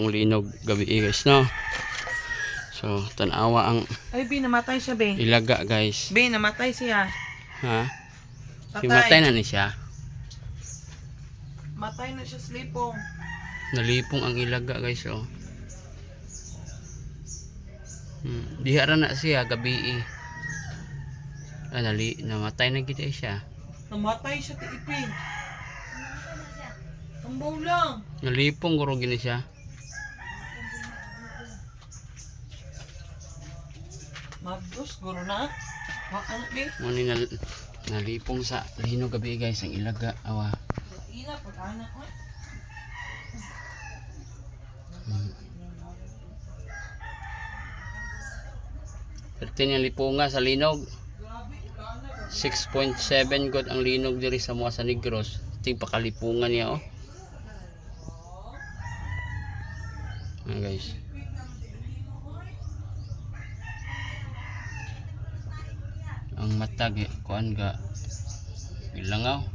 linog gabi guys no. So tanawa ang Ay, Bi, namatay siya, Bi. ilaga guys. Bi, namatay siya. Ha? Patay. Himatay na ni siya. Matay na siya, slipong. Nalipong ang ilaga guys oh. Dihara na siya gabi. Namatay na gid siya. Namatay siya, tiipin. Tambaw lang. Nalipong guro gini siya. Magdos, guro na. Anak, Bi. Muni nalipong sa linog gabi guys ang ilaga awa. Ina, pag-anak mo. Perti niya lipunga sa linog. 6.7 god ang linog diri sa mga sa Negros. Ting pakalipungan niya oh. Guys. Ang matag kuan ga ilangaw.